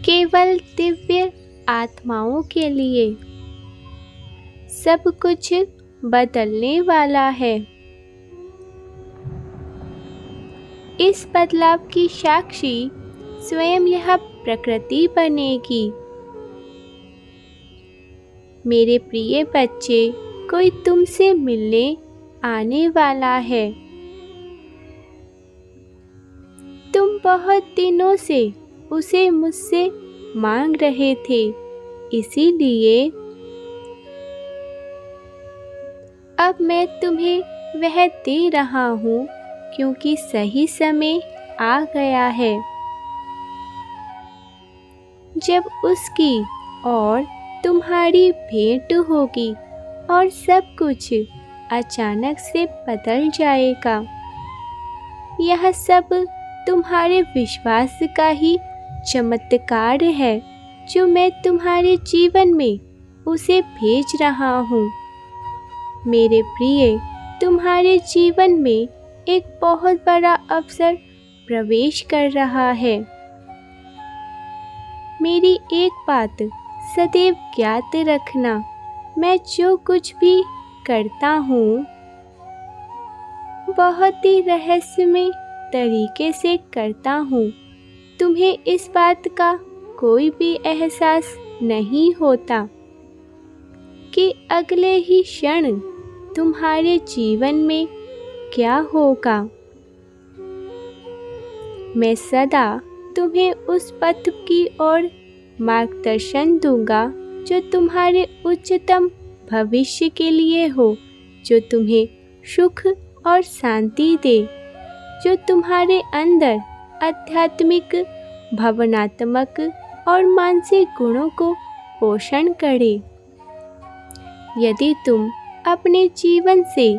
केवल दिव्य आत्माओं के लिए। सब कुछ बदलने वाला है। इस बदलाव की साक्षी स्वयं यह प्रकृति बनेगी। मेरे प्रिय बच्चे, कोई तुमसे मिलने आने वाला है। तुम बहुत दिनों से उसे मुझसे मांग रहे थे, इसीलिए अब मैं तुम्हें वह दे रहा हूँ, क्योंकि सही समय आ गया है जब उसकी और तुम्हारी भेंट होगी और सब कुछ अचानक से बदल जाएगा। यह सब तुम्हारे विश्वास का ही चमत्कार है जो मैं तुम्हारे जीवन में उसे भेज रहा हूँ। मेरे प्रिय, तुम्हारे जीवन में एक बहुत बड़ा अवसर प्रवेश कर रहा है। मेरी एक बात सदैव ज्ञात रखना, मैं जो कुछ भी करता हूँ बहुत ही रहस्यमय तरीके से करता हूँ। तुम्हें इस बात का कोई भी एहसास नहीं होता कि अगले ही क्षण तुम्हारे जीवन में क्या होगा। मैं सदा तुम्हें उस पथ की ओर मार्गदर्शन दूंगा जो तुम्हारे उच्चतम भविष्य के लिए हो, जो तुम्हें सुख और शांति दे, जो तुम्हारे अंदर आध्यात्मिक, भावनात्मक और मानसिक गुणों को पोषण करे। यदि तुम अपने जीवन से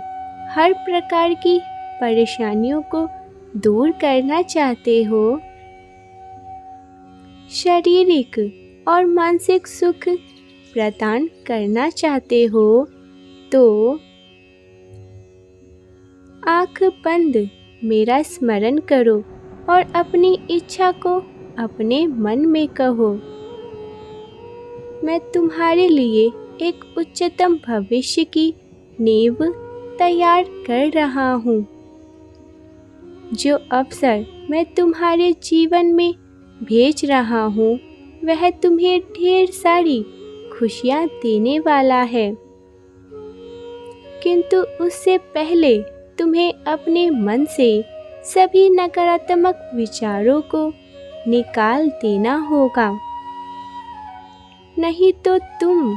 हर प्रकार की परेशानियों को दूर करना चाहते हो, शारीरिक और मानसिक सुख प्रदान करना चाहते हो, तो आँख बंद मेरा स्मरण करो और अपनी इच्छा को अपने मन में कहो। मैं तुम्हारे लिए एक उच्चतम भविष्य की नींव तैयार कर रहा हूँ। जो अवसर मैं तुम्हारे जीवन में भेज रहा हूँ वह तुम्हें ढेर सारी खुशियाँ देने वाला है, किंतु उससे पहले तुम्हें अपने मन से सभी नकारात्मक विचारों को निकाल देना होगा। नहीं तो तुम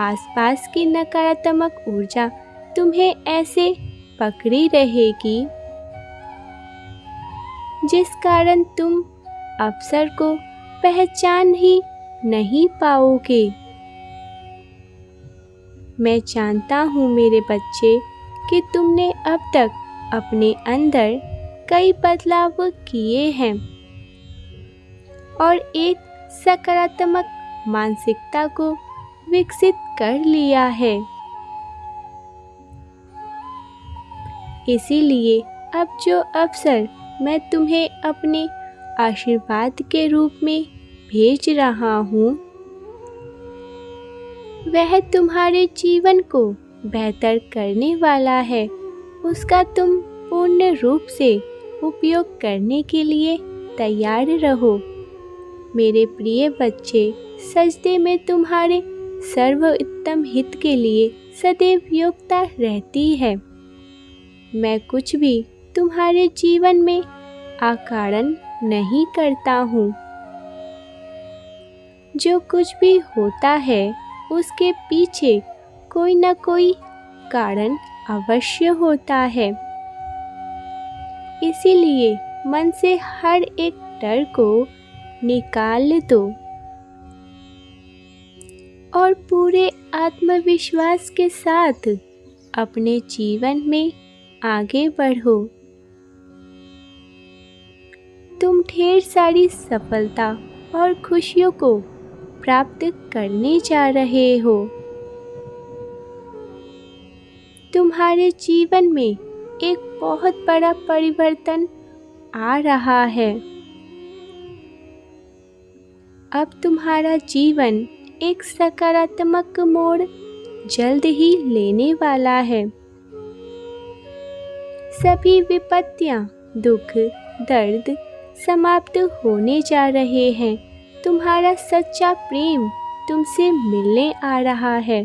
आसपास की नकारात्मक ऊर्जा तुम्हें ऐसे पकड़ी रहेगी जिस कारण तुम अवसर को पहचान ही नहीं पाओगे। मैं जानता हूँ मेरे बच्चे कि तुमने अब तक अपने अंदर कई बदलाव किए हैं और एक सकारात्मक मानसिकता को विकसित कर लिया है। इसीलिए अब जो अवसर मैं तुम्हें अपने आशीर्वाद के रूप में भेज रहा हूँ वह तुम्हारे जीवन को बेहतर करने वाला है। उसका तुम पूर्ण रूप से उपयोग करने के लिए तैयार रहो। मेरे प्रिय बच्चे, सजदे में तुम्हारे सर्वोत्तम हित के लिए सदैव योग्यता रहती है। मैं कुछ भी तुम्हारे जीवन में अकारण नहीं करता हूँ। जो कुछ भी होता है उसके पीछे कोई न कोई कारण अवश्य होता है। इसीलिए मन से हर एक डर को निकाल दो और पूरे आत्मविश्वास के साथ अपने जीवन में आगे बढ़ो। तुम ढेर सारी सफलता और खुशियों को प्राप्त करने जा रहे हो। तुम्हारे जीवन में एक बहुत बड़ा परिवर्तन आ रहा है। अब तुम्हारा जीवन एक सकारात्मक मोड़ जल्द ही लेने वाला है। सभी विपत्तियां, दुख, दर्द समाप्त होने जा रहे हैं। तुम्हारा सच्चा प्रेम तुमसे मिलने आ रहा है।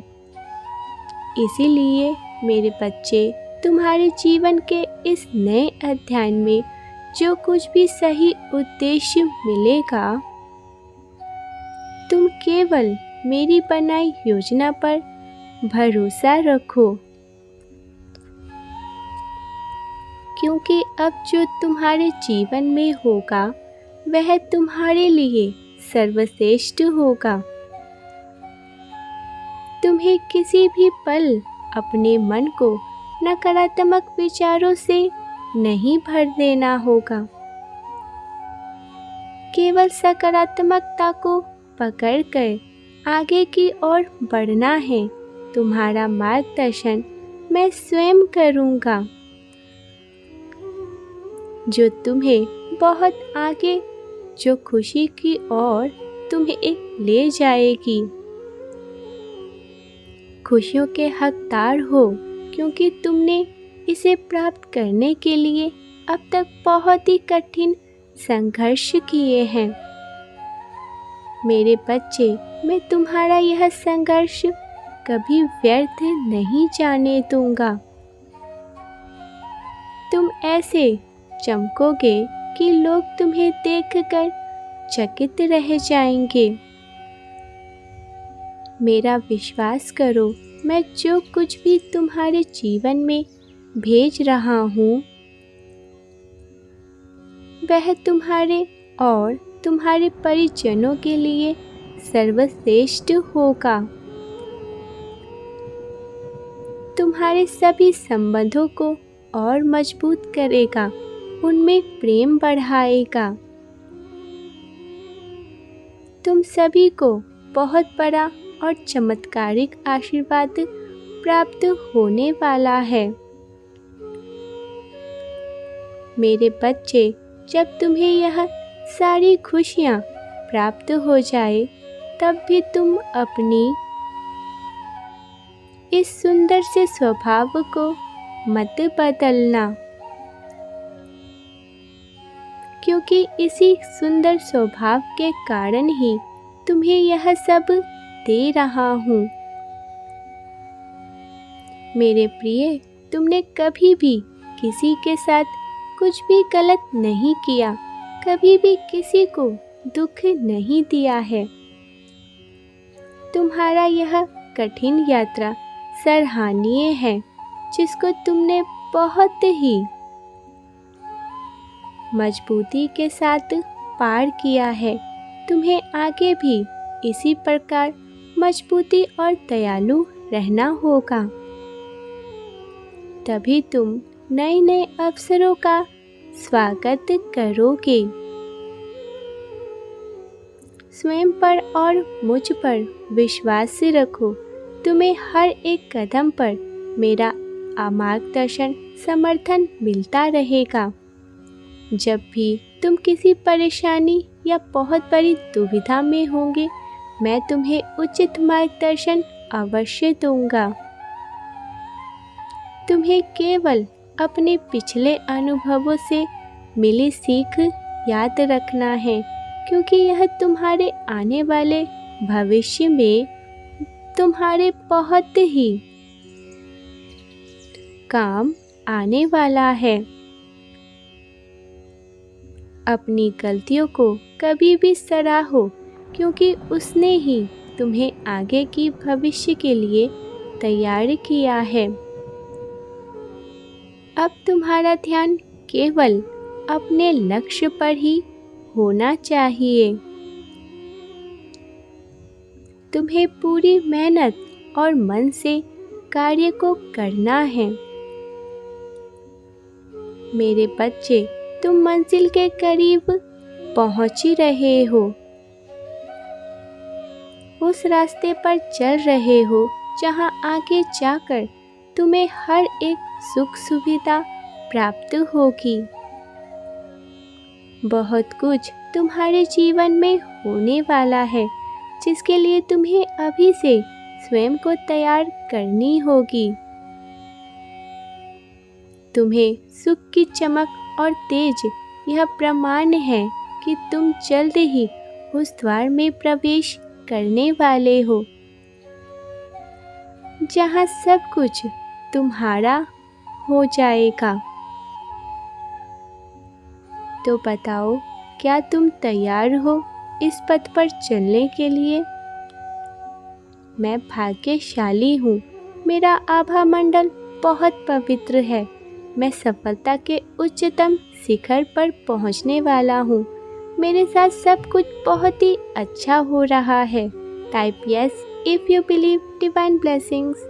इसीलिए मेरे बच्चे, तुम्हारे जीवन के इस नए अध्याय में जो कुछ भी सही उद्देश्य मिलेगा, तुम केवल मेरी बनाई योजना पर भरोसा रखो, क्योंकि अब जो तुम्हारे जीवन में होगा वह तुम्हारे लिए सर्वश्रेष्ठ होगा। तुम्हें किसी भी पल अपने मन को नकारात्मक विचारों से नहीं भर देना होगा। केवल सकारात्मकता को पकड़कर आगे की ओर बढ़ना है। तुम्हारा मार्गदर्शन मैं स्वयं करूँगा, जो तुम्हें बहुत आगे, जो खुशी की ओर तुम्हें ले जाएगी। खुशियों के हकदार हो, क्योंकि तुमने इसे प्राप्त करने के लिए अब तक बहुत ही कठिन संघर्ष किए हैं। मेरे बच्चे, मैं तुम्हारा यह संघर्ष कभी व्यर्थ नहीं जाने दूंगा। तुम ऐसे चमकोगे कि लोग तुम्हें देखकर चकित रह जाएंगे। मेरा विश्वास करो, मैं जो कुछ भी तुम्हारे जीवन में भेज रहा हूँ वह तुम्हारे और तुम्हारे परिजनों के लिए सर्वश्रेष्ठ होगा। तुम्हारे सभी संबंधों को और मजबूत करेगा, उनमें प्रेम बढ़ाएगा। तुम सभी को बहुत बड़ा और चमत्कारिक आशीर्वाद प्राप्त होने वाला है। मेरे बच्चे, जब तुम्हें यह सारी खुशियाँ प्राप्त हो जाए, तब भी तुम अपनी इस सुंदर से स्वभाव को मत बदलना, क्योंकि इसी सुंदर स्वभाव के कारण ही तुम्हें यह सब दे रहा हूँ। मेरे प्रिय, तुमने कभी भी किसी के साथ कुछ भी गलत नहीं किया, कभी भी किसी को दुख नहीं दिया है। तुम्हारा यह कठिन यात्रा सराहनीय है, जिसको तुमने बहुत ही मजबूती के साथ पार किया है। तुम्हें आगे भी इसी प्रकार मजबूती और दयालु रहना होगा, तभी तुम नए नए अवसरों का स्वागत करोगे। स्वयं पर और मुझ पर विश्वास रखो। तुम्हें हर एक कदम पर मेरा मार्गदर्शन, समर्थन मिलता रहेगा। जब भी तुम किसी परेशानी या बहुत बड़ी दुविधा में होंगे, मैं तुम्हें उचित मार्गदर्शन अवश्य दूंगा। तुम्हें केवल अपने पिछले अनुभवों से मिली सीख याद रखना है, क्योंकि यह तुम्हारे आने वाले भविष्य में तुम्हारे बहुत ही काम आने वाला है। अपनी गलतियों को कभी भी सराहो, क्योंकि उसने ही तुम्हें आगे की भविष्य के लिए तैयार किया है। अब तुम्हारा ध्यान केवल अपने लक्ष्य पर ही होना चाहिए। तुम्हें पूरी मेहनत और मन से कार्य को करना है। मेरे बच्चे, तुम मंजिल के करीब पहुंच ही रहे हो। उस रास्ते पर चल रहे हो जहां आगे जाकर तुम्हें हर एक सुख सुविधा प्राप्त होगी। बहुत कुछ तुम्हारे जीवन में होने वाला है, जिसके लिए तुम्हें अभी से स्वयं को तैयार करनी होगी। तुम्हें सुख की चमक और तेज यह प्रमाण है कि तुम जल्द ही उस द्वार में प्रवेश करने वाले हो, जहाँ सब कुछ तुम्हारा हो जाएगा। तो बताओ, क्या तुम तैयार हो इस पथ पर चलने के लिए? मैं भाग्यशाली हूँ, मेरा आभा मंडल बहुत पवित्र है। मैं सफलता के उच्चतम शिखर पर पहुँचने वाला हूँ। मेरे साथ सब कुछ बहुत ही अच्छा हो रहा है। Type yes if you believe divine blessings.